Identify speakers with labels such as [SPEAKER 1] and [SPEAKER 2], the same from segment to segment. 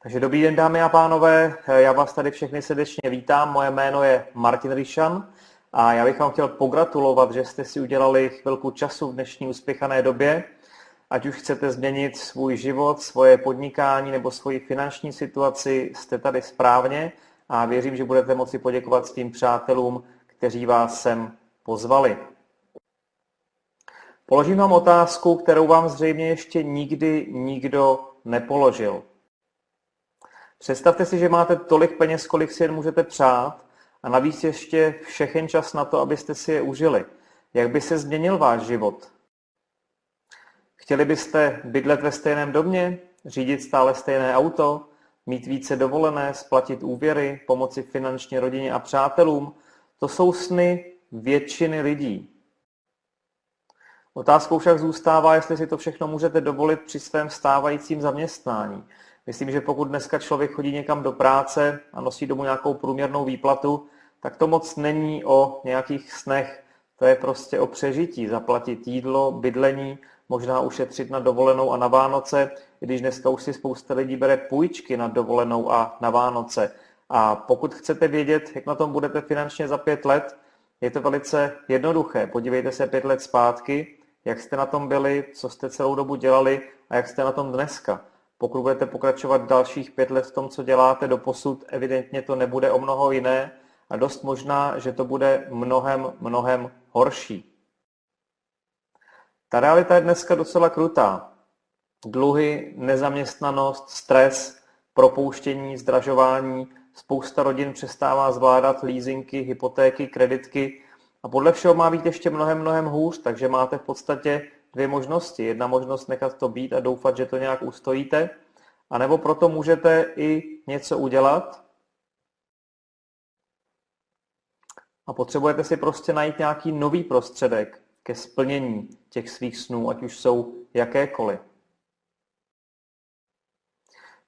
[SPEAKER 1] Takže dobrý den, dámy a pánové, já vás tady všechny srdečně vítám. Moje jméno je Martin Ryšan a já bych vám chtěl pogratulovat, že jste si udělali chvilku času v dnešní uspěchané době. Ať už chcete změnit svůj život, svoje podnikání nebo svoji finanční situaci, jste tady správně a věřím, že budete moci poděkovat svým přátelům, kteří vás sem pozvali. Položím vám otázku, kterou vám zřejmě ještě nikdy nikdo nepoložil. Představte si, že máte tolik peněz, kolik si jen můžete přát a navíc ještě všechen čas na to, abyste si je užili. Jak by se změnil váš život? Chtěli byste bydlet ve stejném domě, řídit stále stejné auto, mít více dovolené, splatit úvěry, pomoci finančně rodině a přátelům? To jsou sny většiny lidí. Otázkou však zůstává, jestli si to všechno můžete dovolit při svém stávajícím zaměstnání. Myslím, že pokud dneska člověk chodí někam do práce a nosí domů nějakou průměrnou výplatu, tak to moc není o nějakých snech. To je prostě o přežití, zaplatit jídlo, bydlení, možná ušetřit na dovolenou a na Vánoce, i když dneska už si spousta lidí bere půjčky na dovolenou a na Vánoce. A pokud chcete vědět, jak na tom budete finančně za 5 let, je to velice jednoduché. Podívejte se 5 let zpátky, jak jste na tom byli, co jste celou dobu dělali a jak jste na tom dneska. Pokud budete pokračovat dalších 5 let v tom, co děláte doposud, evidentně to nebude o mnoho jiné a dost možná, že to bude mnohem horší. Ta realita je dneska docela krutá. Dluhy, nezaměstnanost, stres, propouštění, zdražování, spousta rodin přestává zvládat leasingy, hypotéky, kreditky a podle všeho má být ještě mnohem hůř, takže máte v podstatě 2 možnosti. Jedna možnost nechat to být a doufat, že to nějak ustojíte, anebo proto můžete i něco udělat a potřebujete si prostě najít nějaký nový prostředek ke splnění těch svých snů, ať už jsou jakékoliv.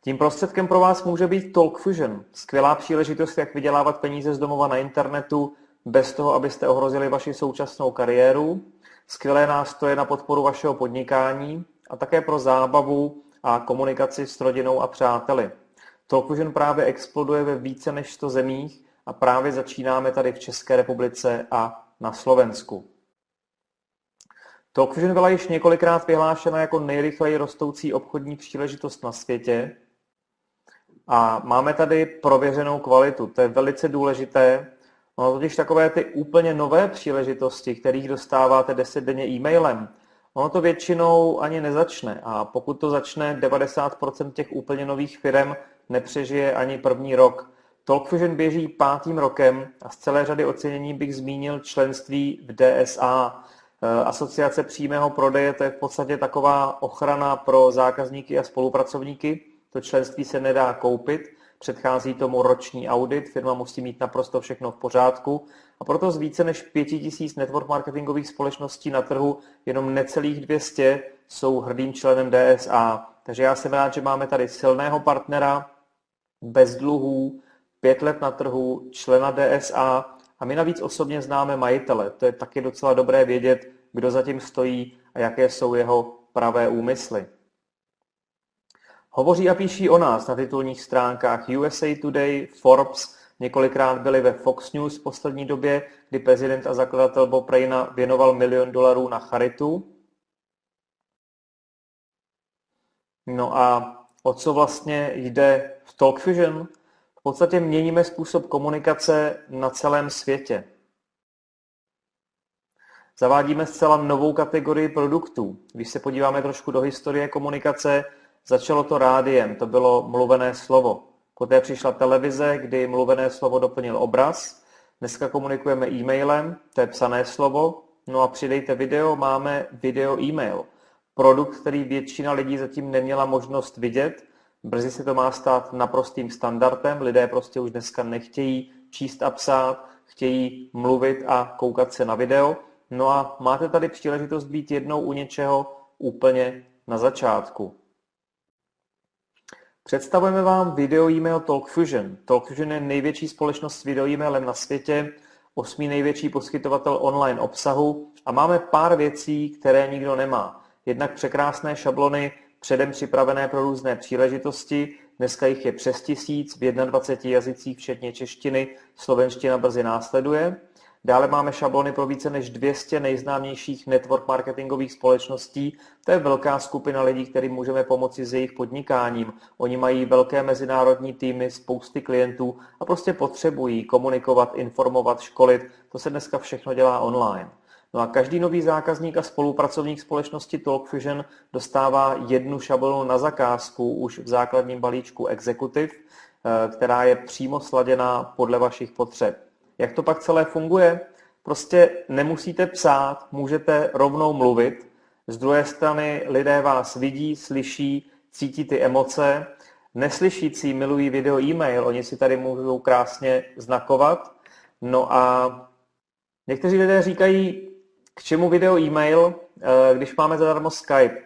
[SPEAKER 1] Tím prostředkem pro vás může být TalkFusion. Skvělá příležitost, jak vydělávat peníze z domova na internetu, bez toho, abyste ohrozili vaši současnou kariéru. Skvělé nástroje na podporu vašeho podnikání a také pro zábavu a komunikaci s rodinou a přáteli. TalkFusion právě exploduje ve více než 100 zemích a právě začínáme tady v České republice a na Slovensku. TalkFusion byla již několikrát vyhlášena jako nejrychleji rostoucí obchodní příležitost na světě a máme tady prověřenou kvalitu. To je velice důležité. Ono totiž takové ty úplně nové příležitosti, kterých dostáváte 10 denně e-mailem, ono to většinou ani nezačne a pokud to začne, 90% těch úplně nových firem nepřežije ani první rok. TalkFusion běží 5. rokem a z celé řady ocenění bych zmínil členství v DSA. Asociace přímého prodeje, to je v podstatě taková ochrana pro zákazníky a spolupracovníky. To členství se nedá koupit. Předchází tomu roční audit, firma musí mít naprosto všechno v pořádku a proto z více než 5000 network marketingových společností na trhu jenom necelých 200 jsou hrdým členem DSA. Takže já jsem rád, že máme tady silného partnera, bez dluhů, 5 let na trhu, člena DSA a my navíc osobně známe majitele. To je taky docela dobré vědět, kdo zatím stojí a jaké jsou jeho pravé úmysly. Hovoří a píší o nás na titulních stránkách USA Today, Forbes, několikrát byli ve Fox News v poslední době, kdy prezident a zakladatel Bob Rayna věnoval $1 milion na charitu. No a o co vlastně jde v TalkFusion? V podstatě měníme způsob komunikace na celém světě. Zavádíme zcela novou kategorii produktů. Když se podíváme trošku do historie komunikace, začalo to rádiem, to bylo mluvené slovo. Poté přišla televize, kdy mluvené slovo doplnil obraz. Dneska komunikujeme e-mailem, to je psané slovo. No a přidejte video, máme video e-mail. Produkt, který většina lidí zatím neměla možnost vidět. Brzy se to má stát naprostým standardem. Lidé prostě už dneska nechtějí číst a psát, chtějí mluvit a koukat se na video. No a máte tady příležitost být jednou u něčeho úplně na začátku. Představujeme vám video e-mail TalkFusion. TalkFusion je největší společnost s video e-mailem na světě, 8. největší poskytovatel online obsahu a máme pár věcí, které nikdo nemá. Jednak překrásné šablony, předem připravené pro různé příležitosti, dneska jich je přes 1000 v 21 jazycích, včetně češtiny, slovenština brzy následuje. Dále máme šablony pro více než 200 nejznámějších network marketingových společností. To je velká skupina lidí, kterým můžeme pomoci s jejich podnikáním. Oni mají velké mezinárodní týmy, spousty klientů a prostě potřebují komunikovat, informovat, školit. To se dneska všechno dělá online. No a každý nový zákazník a spolupracovník společnosti TalkFusion dostává jednu šablonu na zakázku už v základním balíčku Executive, která je přímo sladěná podle vašich potřeb. Jak to pak celé funguje? Prostě nemusíte psát, můžete rovnou mluvit. Z druhé strany lidé vás vidí, slyší, cítí ty emoce. Neslyšící milují video e-mail, oni si tady můžou krásně znakovat. No a někteří lidé říkají, k čemu video e-mail, když máme zadarmo Skype.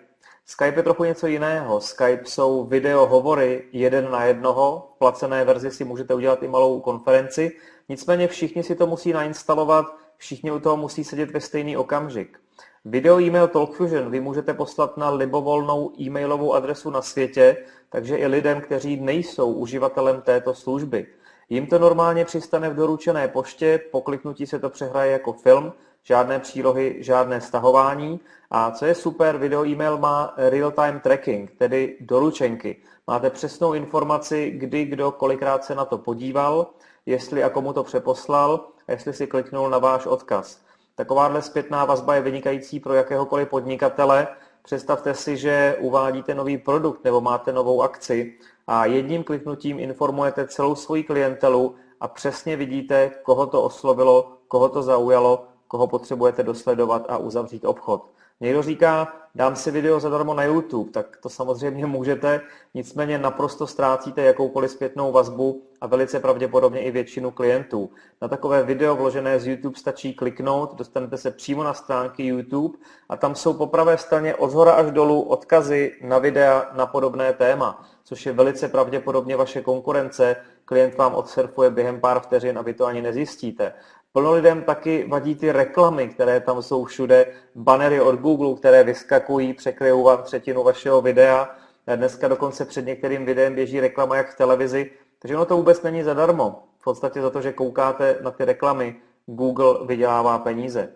[SPEAKER 1] Skype je trochu něco jiného. Skype jsou video hovory 1 na 1. V placené verzi si můžete udělat i malou konferenci. Nicméně všichni si to musí nainstalovat, všichni u toho musí sedět ve stejný okamžik. Video e-mail TalkFusion vy můžete poslat na libovolnou e-mailovou adresu na světě, takže i lidem, kteří nejsou uživatelem této služby. Jim to normálně přistane v doručené poště, po kliknutí se to přehraje jako film, žádné přílohy, žádné stahování. A co je super, video e-mail má real-time tracking, tedy doručenky. Máte přesnou informaci, kdy, kdo, kolikrát se na to podíval, jestli a komu to přeposlal a jestli si kliknul na váš odkaz. Takováhle zpětná vazba je vynikající pro jakéhokoliv podnikatele. Představte si, že uvádíte nový produkt nebo máte novou akci a jedním kliknutím informujete celou svoji klientelu a přesně vidíte, koho to oslovilo, koho to zaujalo, koho potřebujete dosledovat a uzavřít obchod. Někdo říká, dám si video zadarmo na YouTube, tak to samozřejmě můžete, nicméně naprosto ztrácíte jakoukoliv zpětnou vazbu a velice pravděpodobně i většinu klientů. Na takové video vložené z YouTube stačí kliknout, dostanete se přímo na stránky YouTube a tam jsou po pravé straně od zhora až dolů odkazy na videa na podobné téma, což je velice pravděpodobně vaše konkurence. Klient vám odsurfuje během pár vteřin a vy to ani nezjistíte. Plno lidem taky vadí ty reklamy, které tam jsou všude, bannery od Google, které vyskakují, překryjou vám třetinu vašeho videa. Dneska dokonce před některým videem běží reklama jak v televizi, takže ono to vůbec není zadarmo. V podstatě za to, že koukáte na ty reklamy, Google vydělává peníze.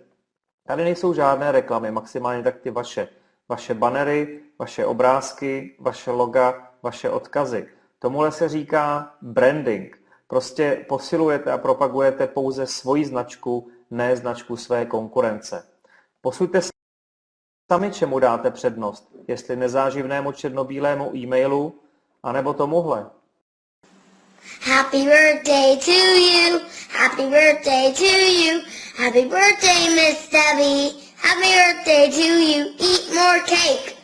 [SPEAKER 1] Tady nejsou žádné reklamy, maximálně tak ty vaše bannery, vaše obrázky, vaše loga, vaše odkazy. Tomuhle se říká branding. Prostě posilujete a propagujete pouze svoji značku, ne značku své konkurence. Posuďte sami, čemu dáte přednost, jestli nezáživnému černobílému e-mailu, anebo tomuhle.
[SPEAKER 2] Happy birthday to you, happy birthday to you, happy birthday Miss Debbie, happy birthday to you, eat more cake.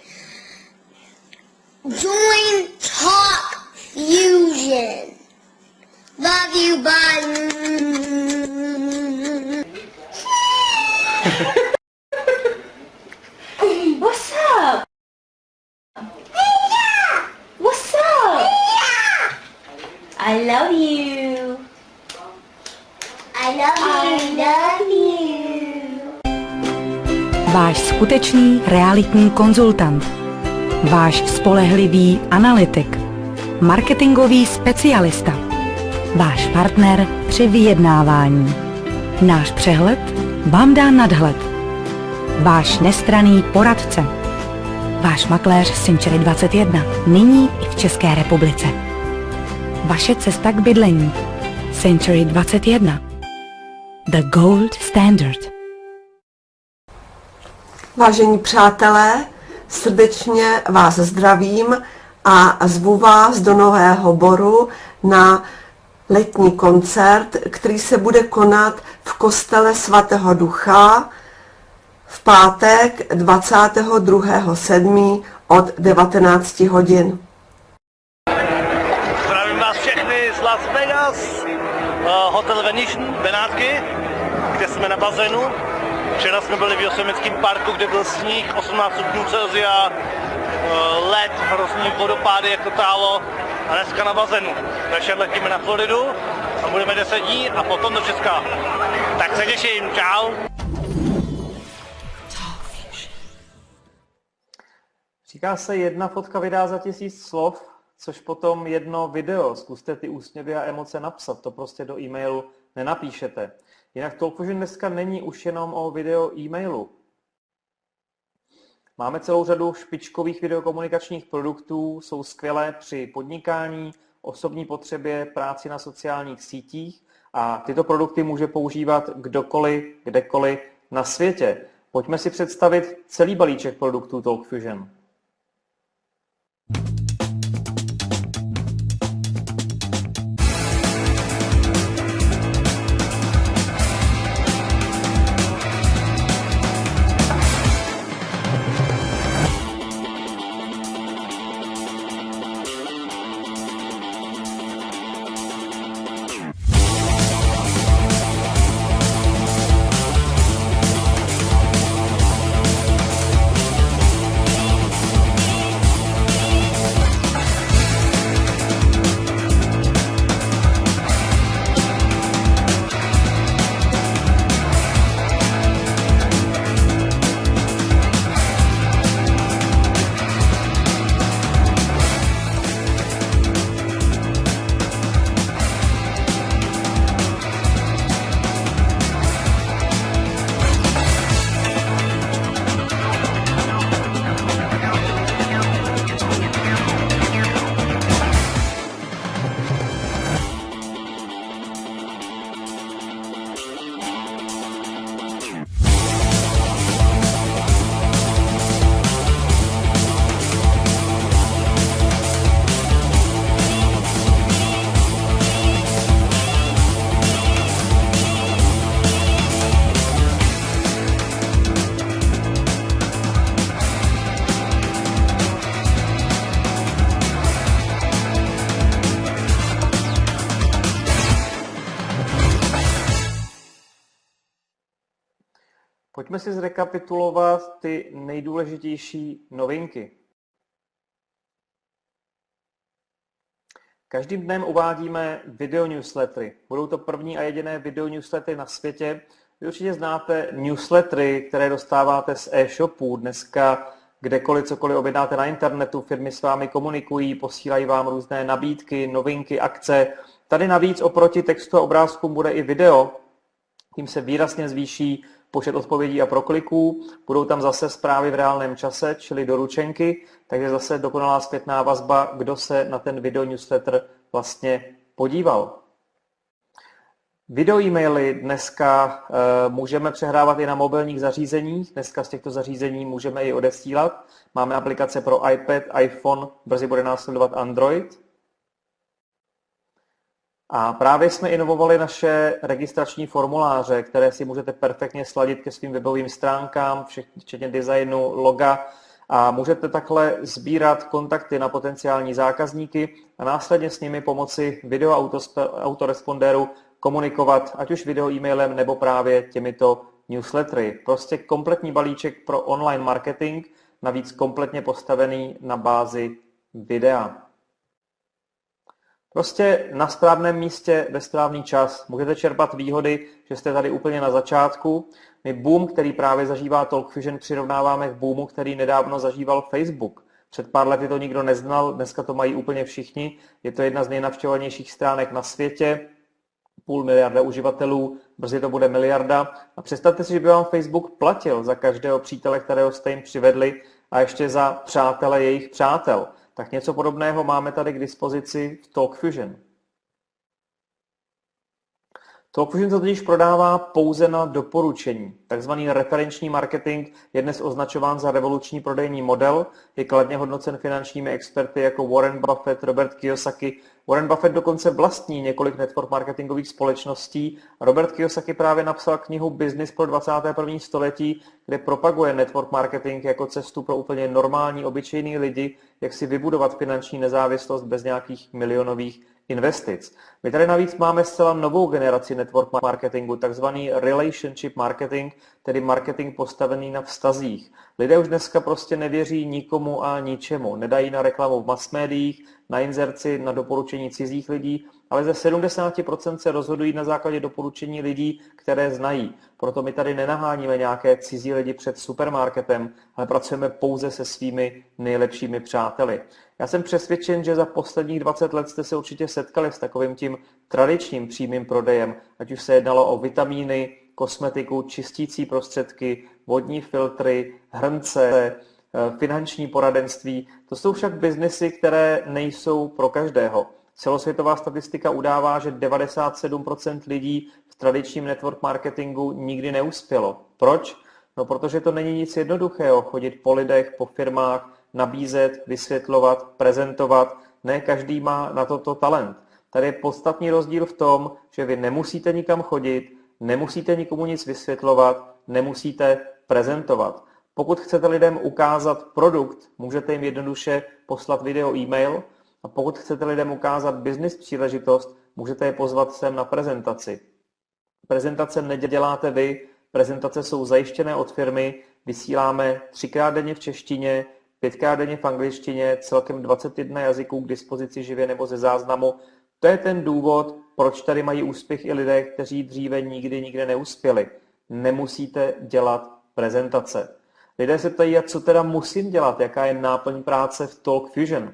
[SPEAKER 2] Join Talk Fusion. Love you, bye.
[SPEAKER 3] What's up? What's up? I love you.
[SPEAKER 2] I love you.
[SPEAKER 4] Váš skutečný realitní konzultant. Váš spolehlivý analytik. Marketingový specialista. Váš partner při vyjednávání. Náš přehled vám dá nadhled. Váš nestranný poradce. Váš makléř Century 21, nyní i v České republice. Vaše cesta k bydlení. Century 21. The Gold Standard.
[SPEAKER 5] Vážení přátelé, srdečně vás zdravím a zvu vás do Nového Boru na letní koncert, který se bude konat v kostele svatého Ducha v pátek 22.7. od 19 hodin.
[SPEAKER 6] Zdravím vás všechny z Las Vegas, Hotel Venetian, Benátky, kde jsme na bazénu. Včera jsme byli v Yosemiteckém parku, kde byl sníh, 18 stupňů Celsia, led, hrozný vodopády, jak to tálo, a dneska na bazénu. Večer letíme na Floridu a budeme 10 dní a potom do Česka. Tak se těším, čau.
[SPEAKER 1] Říká se, jedna fotka vydá za 1000 slov, což potom jedno video. Zkuste ty úsměvy a emoce napsat, to prostě do e-mailu nenapíšete. Jinak Talkfusion dneska není už jenom o video e-mailu. Máme celou řadu špičkových videokomunikačních produktů, jsou skvělé při podnikání, osobní potřebě, práci na sociálních sítích a tyto produkty může používat kdokoliv, kdekoliv na světě. Pojďme si představit celý balíček produktů Talkfusion. Pojďme si zrekapitulovat ty nejdůležitější novinky. Každým dnem uvádíme video newslettery. Budou to první a jediné video newslettery na světě. Vy určitě znáte newslettery, které dostáváte z e-shopů. Dneska kdekoliv, cokoliv objednáte na internetu, firmy s vámi komunikují, posílají vám různé nabídky, novinky, akce. Tady navíc oproti textu a obrázkům bude i video. Tím se výrazně zvýší počet odpovědí a prokliků. Budou tam zase zprávy v reálném čase, čili doručenky, takže zase dokonalá zpětná vazba, kdo se na ten video newsletter vlastně podíval. Video e-maily dneska můžeme přehrávat i na mobilních zařízeních. Dneska z těchto zařízení můžeme i odesílat. Máme aplikace pro iPad, iPhone, brzy bude následovat Android. A právě jsme inovovali naše registrační formuláře, které si můžete perfektně sladit ke svým webovým stránkám, včetně designu, loga. A můžete takhle sbírat kontakty na potenciální zákazníky a následně s nimi pomocí video autorespondéru komunikovat, ať už video e-mailem nebo právě těmito newslettery. Prostě kompletní balíček pro online marketing, navíc kompletně postavený na bázi videa. Prostě na správném místě ve správný čas. Můžete čerpat výhody, že jste tady úplně na začátku. My boom, který právě zažívá Talkfusion, přirovnáváme k boomu, který nedávno zažíval Facebook. Před pár lety to nikdo neznal, dneska to mají úplně všichni. Je to jedna z nejnavštěvovanějších stránek na světě. 500 miliarda uživatelů, brzy to bude miliarda. A představte si, že by vám Facebook platil za každého přítele, kterého jste jim přivedli a ještě za přátele jejich přátel. Tak něco podobného máme tady k dispozici v Talkfusion. Talkfusion se totiž prodává pouze na doporučení. Takzvaný referenční marketing je dnes označován za revoluční prodejní model, je kladně hodnocen finančními experty jako Warren Buffett, Robert Kiyosaki. Warren Buffett dokonce vlastní několik network marketingových společností. Robert Kiyosaki právě napsal knihu Business pro 21. století, kde propaguje network marketing jako cestu pro úplně normální, obyčejný lidi, jak si vybudovat finanční nezávislost bez nějakých milionových investic. My tady navíc máme zcela novou generaci network marketingu, takzvaný relationship marketing, tedy marketing postavený na vztazích. Lidé už dneska prostě nevěří nikomu a ničemu. Nedají na reklamu v mass médiích, na inzerci, na doporučení cizích lidí, ale ze 70% se rozhodují na základě doporučení lidí, které znají. Proto my tady nenaháníme nějaké cizí lidi před supermarketem, ale pracujeme pouze se svými nejlepšími přáteli. Já jsem přesvědčen, že za posledních 20 let jste se určitě setkali s takovým tím tradičním přímým prodejem, ať už se jednalo o vitamíny, kosmetiku, čistící prostředky, vodní filtry, hrnce, finanční poradenství. To jsou však biznesy, které nejsou pro každého. Celosvětová statistika udává, že 97% lidí v tradičním network marketingu nikdy neuspělo. Proč? No, protože to není nic jednoduchého, chodit po lidech, po firmách, nabízet, vysvětlovat, prezentovat. Ne každý má na toto talent. Tady je podstatný rozdíl v tom, že vy nemusíte nikam chodit, nemusíte nikomu nic vysvětlovat, nemusíte prezentovat. Pokud chcete lidem ukázat produkt, můžete jim jednoduše poslat video e-mail, a pokud chcete lidem ukázat business příležitost, můžete je pozvat sem na prezentaci. Prezentace neděláte vy, prezentace jsou zajištěné od firmy, vysíláme 3x denně v češtině, 5x denně v angličtině, celkem 21 jazyků k dispozici živě nebo ze záznamu. To je ten důvod, proč tady mají úspěch i lidé, kteří dříve nikdy neuspěli. Nemusíte dělat prezentace. Lidé se ptají, co teda musím dělat, jaká je náplň práce v Talk Fusion.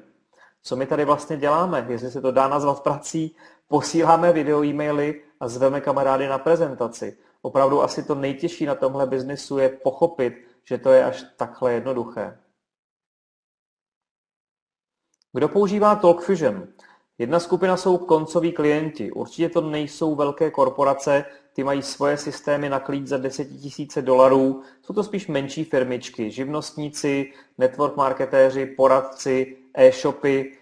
[SPEAKER 1] Co my tady vlastně děláme, jestli se to dá nazvat prací, posíláme video e-maily a zveme kamarády na prezentaci. Opravdu asi to nejtěžší na tomhle biznisu je pochopit, že to je až takhle jednoduché. Kdo používá Talk Fusion? Jedna skupina jsou koncoví klienti. Určitě to nejsou velké korporace, ty mají svoje systémy na klíč za $10 000. Jsou to spíš menší firmičky, živnostníci, network marketéři, poradci, e-shopy.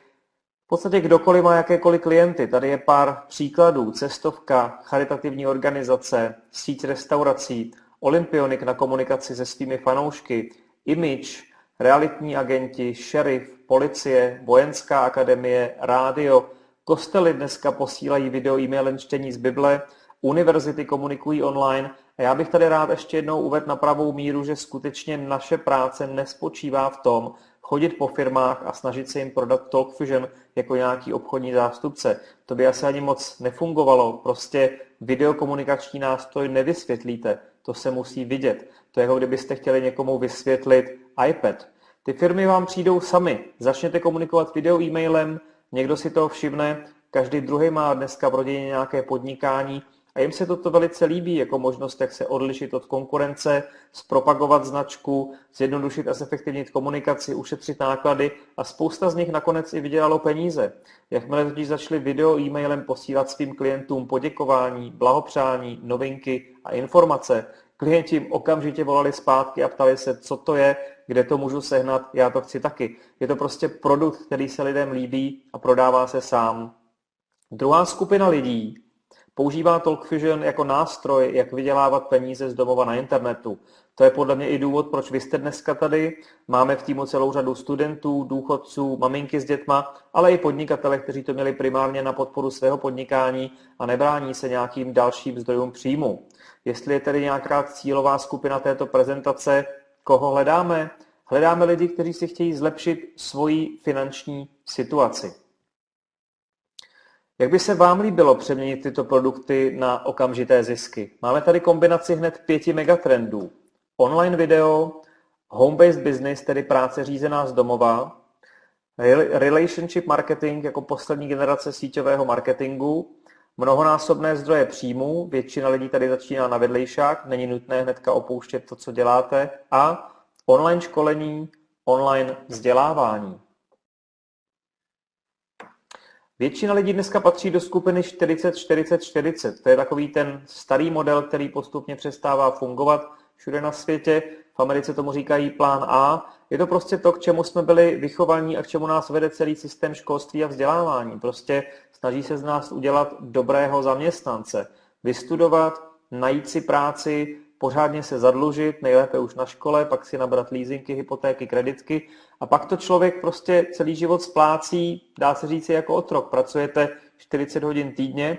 [SPEAKER 1] V podstatě kdokoliv má jakékoliv klienty. Tady je pár příkladů. Cestovka, charitativní organizace, síť restaurací, Olympionik na komunikaci se svými fanoušky, Image, realitní agenti, šerif, policie, vojenská akademie, rádio, kostely dneska posílají video e-mailem čtení z Bible, univerzity komunikují online a já bych tady rád ještě jednou uvedl na pravou míru, že skutečně naše práce nespočívá v tom, chodit po firmách a snažit se jim prodat Talk Fusion jako nějaký obchodní zástupce. To by asi ani moc nefungovalo, prostě videokomunikační nástroj nevysvětlíte, to se musí vidět. To je jako kdybyste chtěli někomu vysvětlit iPad. Ty firmy vám přijdou sami, začněte komunikovat video e-mailem, někdo si toho všimne, každý druhý má dneska v rodině nějaké podnikání a jim se toto velice líbí jako možnost, jak se odlišit od konkurence, zpropagovat značku, zjednodušit a zefektivnit komunikaci, ušetřit náklady a spousta z nich nakonec i vydělalo peníze. Jakmile totiž začali video e-mailem posílat svým klientům poděkování, blahopřání, novinky a informace, klienti jim okamžitě volali zpátky a ptali se, co to je, kde to můžu sehnat, já to chci taky. Je to prostě produkt, který se lidem líbí a prodává se sám. Druhá skupina lidí používá Talk Fusion jako nástroj, jak vydělávat peníze z domova na internetu. To je podle mě i důvod, proč vy jste dneska tady. Máme v týmu celou řadu studentů, důchodců, maminky s dětma, ale i podnikatele, kteří to měli primárně na podporu svého podnikání a nebrání se nějakým dalším zdrojům příjmu. Jestli je tedy nějaká cílová skupina této prezentace, koho hledáme? Hledáme lidi, kteří si chtějí zlepšit svoji finanční situaci. Jak by se vám líbilo přeměnit tyto produkty na okamžité zisky? Máme tady kombinaci hned 5 megatrendů. Online video, home-based business, tedy práce řízená z domova, relationship marketing jako poslední generace síťového marketingu, mnohonásobné zdroje příjmů, většina lidí tady začíná na vedlejšák, není nutné hnedka opouštět to, co děláte, a online školení, online vzdělávání. Většina lidí dneska patří do skupiny 40-40-40. To je takový ten starý model, který postupně přestává fungovat všude na světě. V Americe tomu říkají plán A. Je to prostě to, k čemu jsme byli vychovaní a k čemu nás vede celý systém školství a vzdělávání. Prostě snaží se z nás udělat dobrého zaměstnance. Vystudovat, najít si práci, pořádně se zadlužit, nejlépe už na škole, pak si nabrat leasingy, hypotéky, kreditky a pak to člověk prostě celý život splácí, dá se říct jako otrok. Pracujete 40 hodin týdně,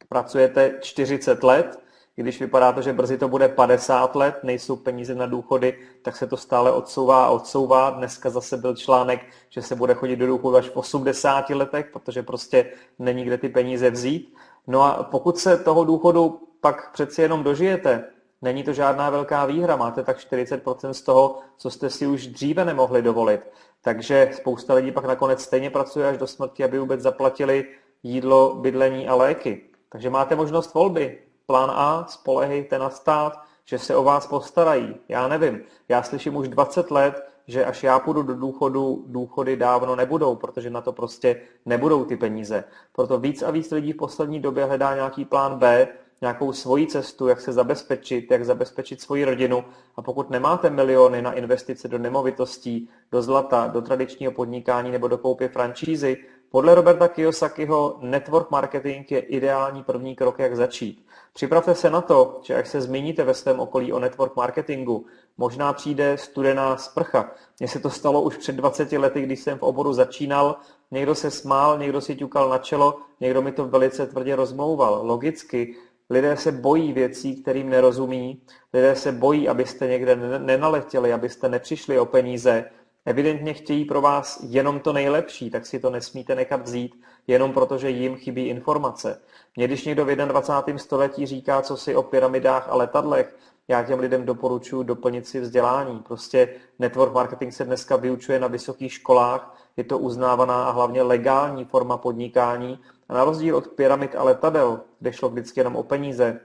[SPEAKER 1] pracujete 40 let, I když vypadá to, že brzy to bude 50 let, nejsou peníze na důchody, tak se to stále odsouvá a odsouvá. Dneska zase byl článek, že se bude chodit do důchodu až v 80 letech, protože prostě není kde ty peníze vzít. No a pokud se toho důchodu pak přeci jenom dožijete, není to žádná velká výhra, máte tak 40% z toho, co jste si už dříve nemohli dovolit. Takže spousta lidí pak nakonec stejně pracuje až do smrti, aby vůbec zaplatili jídlo, bydlení a léky. Takže máte možnost volby. Plán A, spolehejte na stát, že se o vás postarají. Já nevím. Já slyším už 20 let, že až já půjdu do důchodu, důchody dávno nebudou, protože na to prostě nebudou ty peníze. Proto víc a víc lidí v poslední době hledá nějaký plán B, nějakou svoji cestu, jak se zabezpečit, jak zabezpečit svoji rodinu. A pokud nemáte miliony na investice do nemovitostí, do zlata, do tradičního podnikání nebo do koupě franšízy, podle Roberta Kiyosakiho network marketing je ideální první krok, jak začít. Připravte se na to, že až se zmíníte ve svém okolí o network marketingu, možná přijde studená sprcha. Mně se to stalo už před 20 lety, když jsem v oboru začínal. Někdo se smál, někdo si ťukal na čelo, někdo mi to velice tvrdě rozmlouval. Logicky, lidé se bojí věcí, kterým nerozumí. Lidé se bojí, abyste někde nenaletěli, abyste nepřišli o peníze. Evidentně chtějí pro vás jenom to nejlepší, tak si to nesmíte nechat vzít, jenom protože jim chybí informace. Mně když někdo v 21. století říká, co si o pyramidách a letadlech, já těm lidem doporučuji doplnit si vzdělání. Prostě network marketing se dneska vyučuje na vysokých školách, je to uznávaná a hlavně legální forma podnikání. A na rozdíl od pyramid a letadel, kde šlo vždycky jenom o peníze,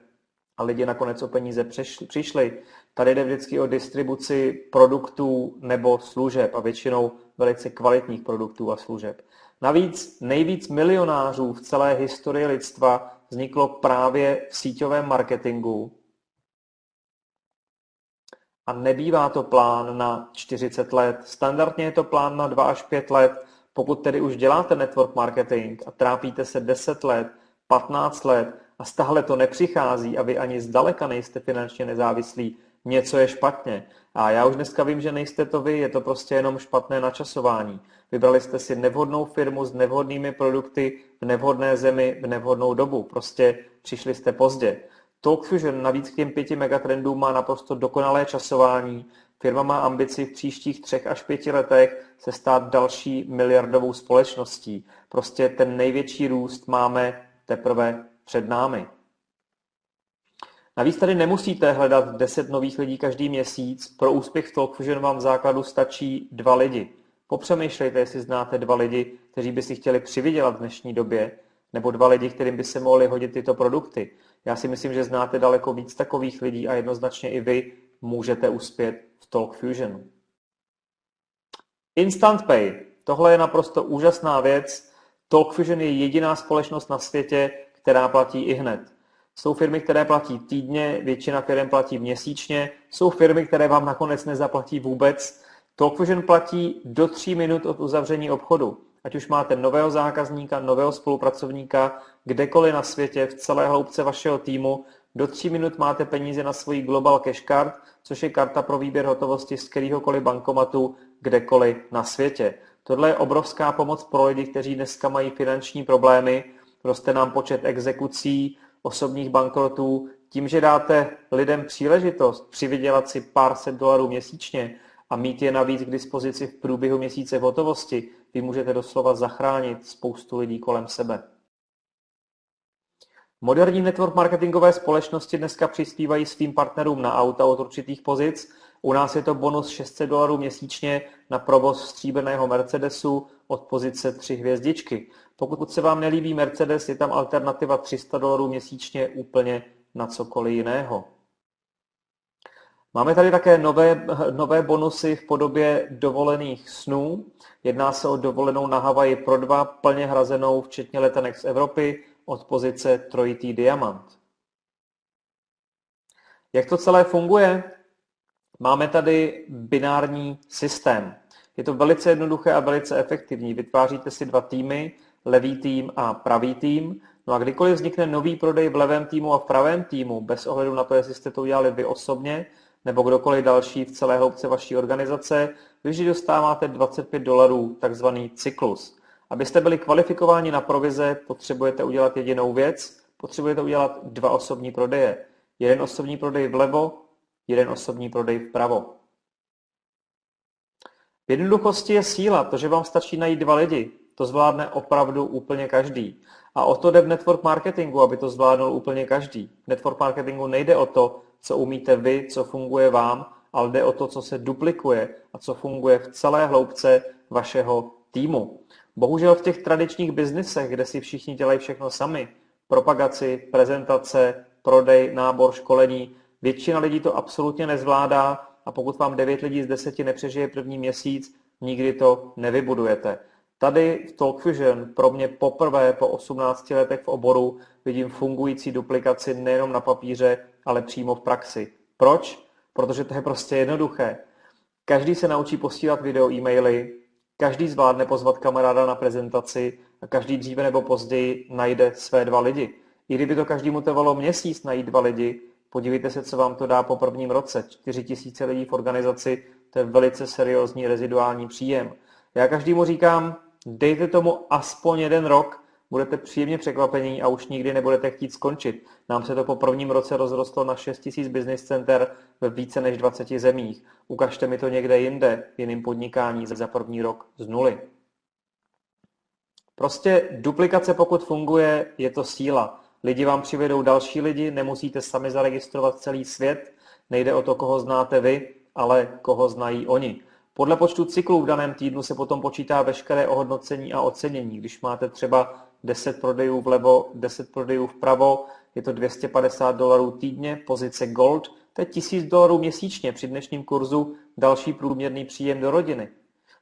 [SPEAKER 1] a lidi nakonec o peníze přišli, tady jde vždycky o distribuci produktů nebo služeb a většinou velice kvalitních produktů a služeb. Navíc nejvíc milionářů v celé historii lidstva vzniklo právě v síťovém marketingu. A nebývá to plán na 40 let. Standardně je to plán na 2 až 5 let. Pokud tedy už děláte network marketing a trápíte se 10 let, 15 let a stále to nepřichází a vy ani zdaleka nejste finančně nezávislí, něco je špatně. A já už dneska vím, že nejste to vy, je to prostě jenom špatné načasování. Vybrali jste si nevhodnou firmu s nevhodnými produkty v nevhodné zemi v nevhodnou dobu. Prostě přišli jste pozdě. TalkFusion navíc k těm 5 megatrendům má naprosto dokonalé časování. Firma má ambici v příštích 3 až 5 letech se stát další miliardovou společností. Prostě ten největší růst máme teprve před námi. Navíc tady nemusíte hledat 10 nových lidí každý měsíc. Pro úspěch v TalkFusion vám v základu stačí 2 lidi. Popřemýšlejte, jestli znáte 2 lidi, kteří by si chtěli přivydělat v dnešní době, nebo 2 lidi, kterým by se mohly hodit tyto produkty. Já si myslím, že znáte daleko víc takových lidí a jednoznačně i vy můžete uspět v TalkFusionu. Instant Pay. Tohle je naprosto úžasná věc. TalkFusion je jediná společnost na světě, která platí ihned. Jsou firmy, které platí týdně, většina firm platí měsíčně, jsou firmy, které vám nakonec nezaplatí vůbec. TalkFusion platí do 3 minut od uzavření obchodu. Ať už máte nového zákazníka, nového spolupracovníka, kdekoliv na světě, v celé hloubce vašeho týmu, do 3 minut máte peníze na svoji Global Cash Card, což je karta pro výběr hotovosti z kteréhokoliv bankomatu, kdekoliv na světě. Tohle je obrovská pomoc pro lidi, kteří dneska mají finanční problémy, roste nám počet exekucí, osobních bankrotů. Tím, že dáte lidem příležitost přivydělat si pár set dolarů měsíčně a mít je navíc k dispozici v průběhu měsíce v hotovosti, vy můžete doslova zachránit spoustu lidí kolem sebe. Moderní network marketingové společnosti dneska přispívají svým partnerům na auta od určitých pozic. U nás je to bonus $600 měsíčně na provoz stříbrného Mercedesu od pozice 3 hvězdičky. Pokud se vám nelíbí Mercedes, je tam alternativa $300 měsíčně úplně na cokoliv jiného. Máme tady také nové bonusy v podobě dovolených snů. Jedná se o dovolenou na Havaji pro 2, plně hrazenou, včetně letenek z Evropy, od pozice trojitý diamant. Jak to celé funguje? Máme tady binární systém. Je to velice jednoduché a velice efektivní. Vytváříte si 2 týmy, levý tým a pravý tým. No a kdykoliv vznikne nový prodej v levém týmu a v pravém týmu, bez ohledu na to, jestli jste to udělali vy osobně, nebo kdokoliv další v celé hloubce vaší organizace, vy vždy dostáváte $25, takzvaný cyklus. Abyste byli kvalifikováni na provize, potřebujete udělat jedinou věc, potřebujete udělat 2 osobní prodeje. Jeden osobní prodej vlevo, jeden osobní prodej vpravo. V jednoduchosti je síla, to, že vám stačí najít 2 lidi. To zvládne opravdu úplně každý. A o to jde v network marketingu, aby to zvládnul úplně každý. V network marketingu nejde o to, co umíte vy, co funguje vám, ale jde o to, co se duplikuje a co funguje v celé hloubce vašeho týmu. Bohužel v těch tradičních biznisech, kde si všichni dělají všechno sami, propagaci, prezentace, prodej, nábor, školení, většina lidí to absolutně nezvládá a pokud vám 9 lidí z 10 nepřežije první měsíc, nikdy to nevybudujete. Tady v TalkFusion pro mě poprvé po 18 letech v oboru vidím fungující duplikaci nejenom na papíře, ale přímo v praxi. Proč? Protože to je prostě jednoduché. Každý se naučí posílat video e-maily, každý zvládne pozvat kamaráda na prezentaci a každý dříve nebo později najde své 2 lidi. I kdyby to každému trvalo měsíc najít 2 lidi, podívejte se, co vám to dá po prvním roce. 4 000 lidí v organizaci, to je velice seriózní reziduální příjem. Já každému říkám, dejte tomu aspoň 1 rok, budete příjemně překvapení a už nikdy nebudete chtít skončit. Nám se to po prvním roce rozrostlo na 6 000 business center ve více než 20 zemích. Ukažte mi to někde jinde, v jiném podnikání za první rok z nuly. Prostě duplikace, pokud funguje, je to síla. Lidi vám přivedou další lidi, nemusíte sami zaregistrovat celý svět, nejde o to, koho znáte vy, ale koho znají oni. Podle počtu cyklů v daném týdnu se potom počítá veškeré ohodnocení a ocenění. Když máte třeba 10 prodejů vlevo, 10 prodejů vpravo, je to $250 týdně, pozice Gold, to je $1000 měsíčně, při dnešním kurzu další průměrný příjem do rodiny.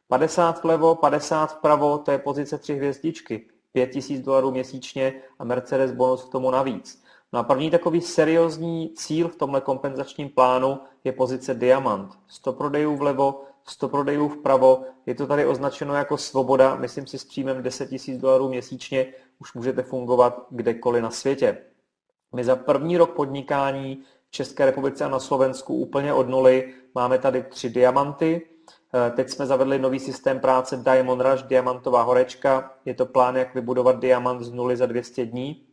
[SPEAKER 1] 50 vlevo, 50 vpravo, to je pozice 3 hvězdičky, $5000 měsíčně a Mercedes bonus k tomu navíc. No a první takový seriózní cíl v tomhle kompenzačním plánu je pozice Diamant. 100 prodejů vlevo, 100 prodejů vpravo, je to tady označeno jako svoboda, myslím si s příjmem $10 000 měsíčně už můžete fungovat kdekoliv na světě. My za první rok podnikání v České republice a na Slovensku úplně od nuly máme tady 3 diamanty. Teď jsme zavedli nový systém práce Diamond Rush, diamantová horečka. Je to plán, jak vybudovat diamant z nuly za 200 dní.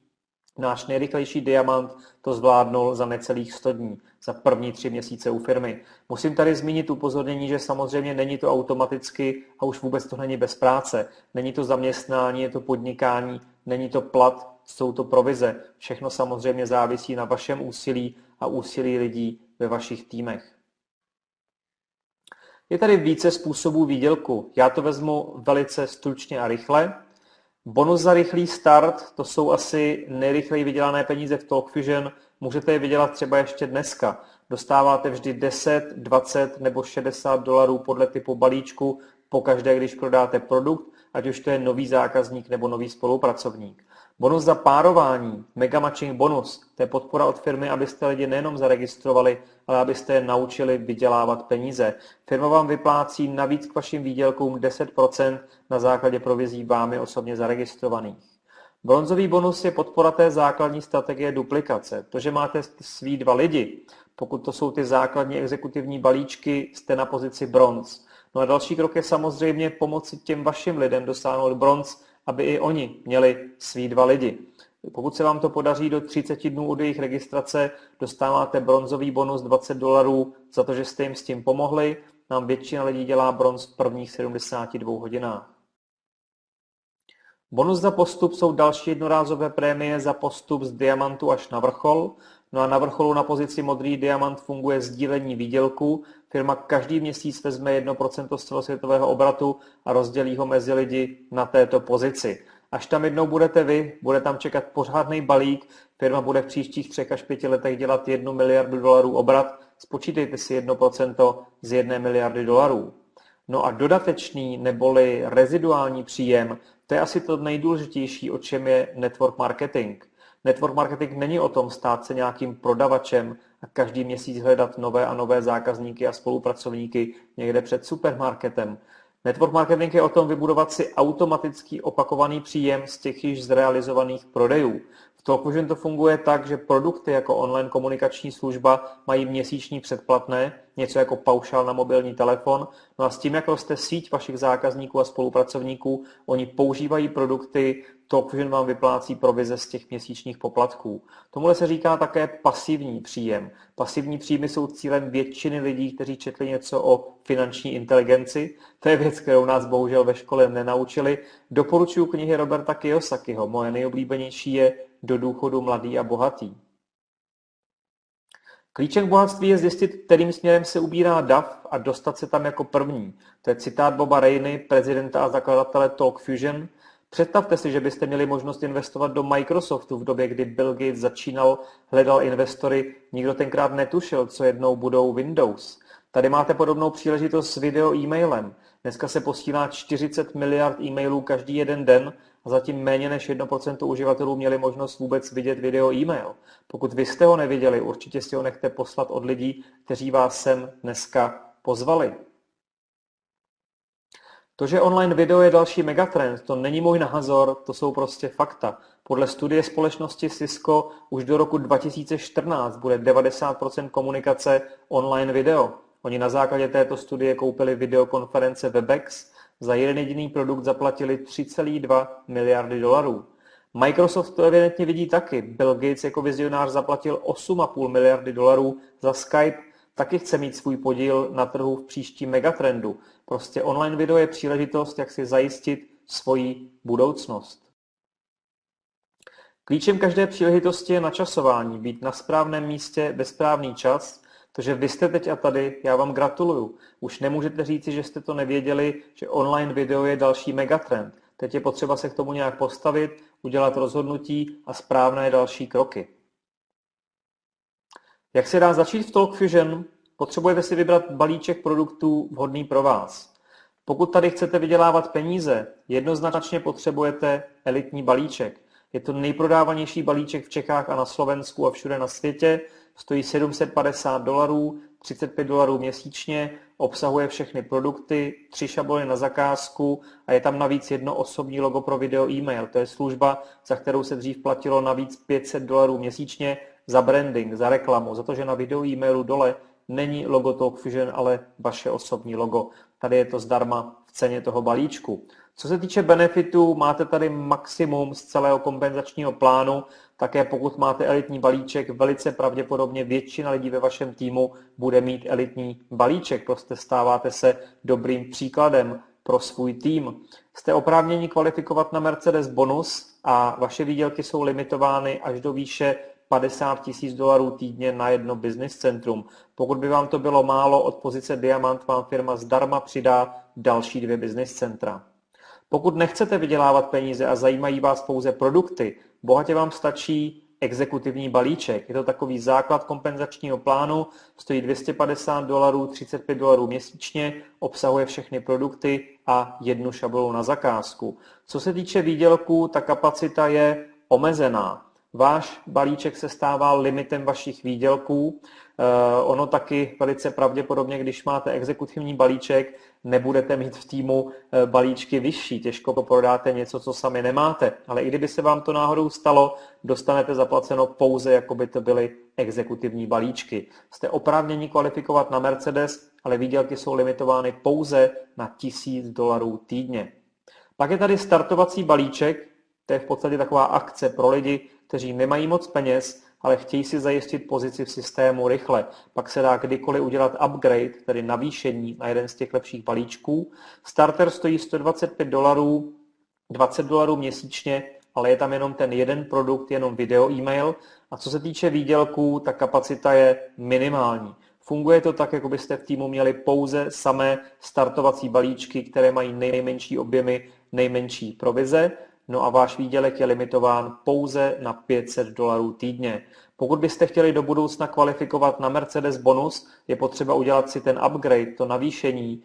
[SPEAKER 1] Náš nejrychlejší diamant to zvládnul za necelých 100 dní, za první 3 měsíce u firmy. Musím tady zmínit upozornění, že samozřejmě není to automaticky a už vůbec to není bez práce. Není to zaměstnání, je to podnikání, není to plat, jsou to provize. Všechno samozřejmě závisí na vašem úsilí a úsilí lidí ve vašich týmech. Je tady více způsobů výdělku. Já to vezmu velice stručně a rychle. Bonus za rychlý start, to jsou asi nejrychleji vydělané peníze v TalkFusion. Můžete je vydělat třeba ještě dneska. Dostáváte vždy 10, 20 nebo $60 podle typu balíčku pokaždé, když prodáte produkt, ať už to je nový zákazník nebo nový spolupracovník. Bonus za párování, Mega Matching bonus, to je podpora od firmy, abyste lidi nejenom zaregistrovali, ale abyste je naučili vydělávat peníze. Firma vám vyplácí navíc k vašim výdělkům 10% na základě provizí vámi osobně zaregistrovaných. Bronzový bonus je podpora té základní strategie duplikace. To, že máte svý 2 lidi, pokud to jsou ty základní exekutivní balíčky, jste na pozici bronz. No a další krok je samozřejmě pomoci těm vašim lidem dosáhnout bronz, aby i oni měli svý 2 lidi. Pokud se vám to podaří do 30 dnů od jejich registrace, dostáváte bronzový bonus $20 za to, že jste jim s tím pomohli. Nám většina lidí dělá bronz v prvních 72 hodinách. Bonus za postup jsou další jednorázové prémie za postup z diamantu až na vrchol. No a na vrcholu na pozici modrý diamant funguje sdílení výdělku. Firma každý měsíc vezme 1% z celosvětového obratu a rozdělí ho mezi lidi na této pozici. Až tam jednou budete vy, bude tam čekat pořádný balík, firma bude v příštích 3 až 5 letech dělat $1 miliardu obrat, spočítejte si 1% z $1 miliardy. No a dodatečný neboli reziduální příjem, to je asi to nejdůležitější, o čem je network marketing. Network marketing není o tom stát se nějakým prodavačem a každý měsíc hledat nové a nové zákazníky a spolupracovníky někde před supermarketem. Network marketing je o tom vybudovat si automatický opakovaný příjem z těch již zrealizovaných prodejů. V Talkvision to funguje tak, že produkty jako online komunikační služba mají měsíční předplatné, něco jako paušál na mobilní telefon, no a s tím, jak roste síť vašich zákazníků a spolupracovníků, oni používají produkty, Talkvision vám vyplácí provize z těch měsíčních poplatků. Tomuhle se říká také pasivní příjem. Pasivní příjmy jsou cílem většiny lidí, kteří četli něco o finanční inteligenci. To je věc, kterou nás bohužel ve škole nenaučili. Doporučuji knihy Roberta Kiyosakiho. Moje nejoblíbenější je Do důchodu mladý a bohatý. Klíčem k bohatství je zjistit, kterým směrem se ubírá dav a dostat se tam jako první. To je citát Boba Rainey, prezidenta a zakladatele Talkvision. Představte si, že byste měli možnost investovat do Microsoftu v době, kdy Bill Gates začínal, hledal investory, nikdo tenkrát netušil, co jednou budou Windows. Tady máte podobnou příležitost s video e-mailem. Dneska se posílá 40 miliard e-mailů každý jeden den a zatím méně než 1% uživatelů měli možnost vůbec vidět video e-mail. Pokud vy jste ho neviděli, určitě si ho nechte poslat od lidí, kteří vás sem dneska pozvali. To, že online video je další megatrend, to není můj názor, to jsou prostě fakta. Podle studie společnosti Cisco už do roku 2014 bude 90% komunikace online video. Oni na základě této studie koupili videokonference Webex, za jeden jediný produkt zaplatili 3,2 miliardy dolarů. Microsoft to evidentně vidí taky. Bill Gates jako vizionář zaplatil 8,5 miliardy dolarů za Skype, taky chce mít svůj podíl na trhu v příštím megatrendu. Prostě online video je příležitost, jak si zajistit svoji budoucnost. Klíčem každé příležitosti je načasování, být na správném místě ve správný čas, protože vy jste teď a tady, já vám gratuluju. Už nemůžete říci, že jste to nevěděli, že online video je další megatrend. Teď je potřeba se k tomu nějak postavit, udělat rozhodnutí a správné další kroky. Jak se dá začít v Talkvision? Potřebujete si vybrat balíček produktů vhodný pro vás. Pokud tady chcete vydělávat peníze, jednoznačně potřebujete elitní balíček. Je to nejprodávanější balíček v Čechách a na Slovensku a všude na světě. Stojí $750, $35 měsíčně, obsahuje všechny produkty, 3 šablony na zakázku a je tam navíc jedno osobní logo pro video e-mail. To je služba, za kterou se dřív platilo navíc $500 měsíčně za branding, za reklamu, za to, že na video e-mailu dole není logo Talkvision, ale vaše osobní logo. Tady je to zdarma v ceně toho balíčku. Co se týče benefitů, máte tady maximum z celého kompenzačního plánu. Také pokud máte elitní balíček, velice pravděpodobně většina lidí ve vašem týmu bude mít elitní balíček. Prostě stáváte se dobrým příkladem pro svůj tým. Jste oprávněni kvalifikovat na Mercedes bonus a vaše výdělky jsou limitovány až do výše $50,000 týdně na jedno business centrum. Pokud by vám to bylo málo, od pozice Diamant vám firma zdarma přidá další 2 business centra. Pokud nechcete vydělávat peníze a zajímají vás pouze produkty, bohatě vám stačí exekutivní balíček. Je to takový základ kompenzačního plánu, stojí $250, $35 měsíčně, obsahuje všechny produkty a jednu šablonu na zakázku. Co se týče výdělků, ta kapacita je omezená. Váš balíček se stává limitem vašich výdělků. Ono taky velice pravděpodobně, když máte exekutivní balíček, nebudete mít v týmu balíčky vyšší. Těžko prodáte něco, co sami nemáte. Ale i kdyby se vám to náhodou stalo, dostanete zaplaceno pouze, jako by to byly exekutivní balíčky. Jste oprávněni kvalifikovat na Mercedes, ale výdělky jsou limitovány pouze na $1,000 týdně. Pak je tady startovací balíček, to je v podstatě taková akce pro lidi, kteří nemají moc peněz, ale chtějí si zajistit pozici v systému rychle. Pak se dá kdykoliv udělat upgrade, tedy navýšení na jeden z těch lepších balíčků. Starter stojí $125, $20 měsíčně, ale je tam jenom ten jeden produkt, jenom video e-mail. A co se týče výdělků, ta kapacita je minimální. Funguje to tak, jako byste v týmu měli pouze samé startovací balíčky, které mají nejmenší objemy, nejmenší provize. No a váš výdělek je limitován pouze na $500 týdně. Pokud byste chtěli do budoucna kvalifikovat na Mercedes bonus, je potřeba udělat si ten upgrade, to navýšení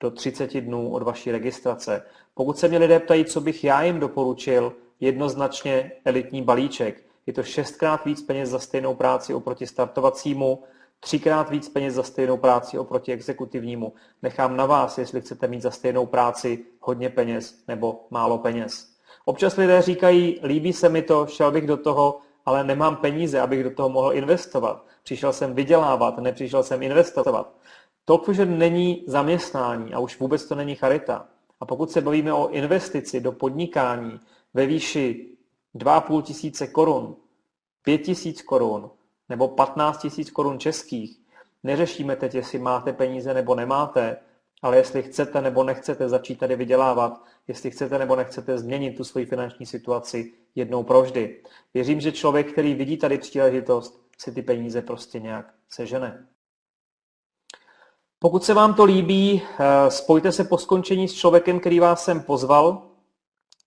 [SPEAKER 1] do 30 dnů od vaší registrace. Pokud se mě lidé ptají, co bych já jim doporučil, jednoznačně elitní balíček. Je to 6x víc peněz za stejnou práci oproti startovacímu, 3x víc peněz za stejnou práci oproti exekutivnímu. Nechám na vás, jestli chcete mít za stejnou práci hodně peněz nebo málo peněz. Občas lidé říkají, líbí se mi to, šel bych do toho, ale nemám peníze, abych do toho mohl investovat. Přišel jsem vydělávat, nepřišel jsem investovat. To už není zaměstnání a už vůbec to není charita. A pokud se bavíme o investici do podnikání ve výši 2,5 tisíce korun, 5 tisíc korun nebo 15 tisíc korun českých, neřešíme teď, jestli máte peníze nebo nemáte, ale jestli chcete nebo nechcete začít tady vydělávat, jestli chcete nebo nechcete změnit tu svoji finanční situaci jednou provždy. Věřím, že člověk, který vidí tady příležitost, si ty peníze prostě nějak sežene. Pokud se vám to líbí, spojte se po skončení s člověkem, který vás sem pozval,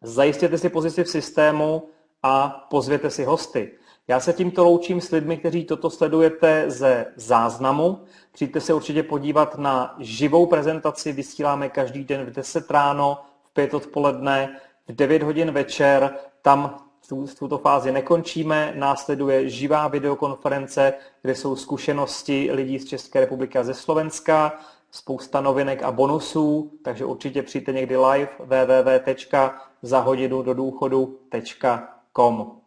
[SPEAKER 1] zajistěte si pozici v systému a pozvěte si hosty. Já se tímto loučím s lidmi, kteří toto sledujete ze záznamu. Přijďte se určitě podívat na živou prezentaci, vysíláme každý den v 10 ráno, v 5 odpoledne, v 9 hodin večer. Tam v tuto fázi nekončíme, následuje živá videokonference, kde jsou zkušenosti lidí z České republiky a ze Slovenska, spousta novinek a bonusů, takže určitě přijďte někdy live www.zahodinudodůchodu.com.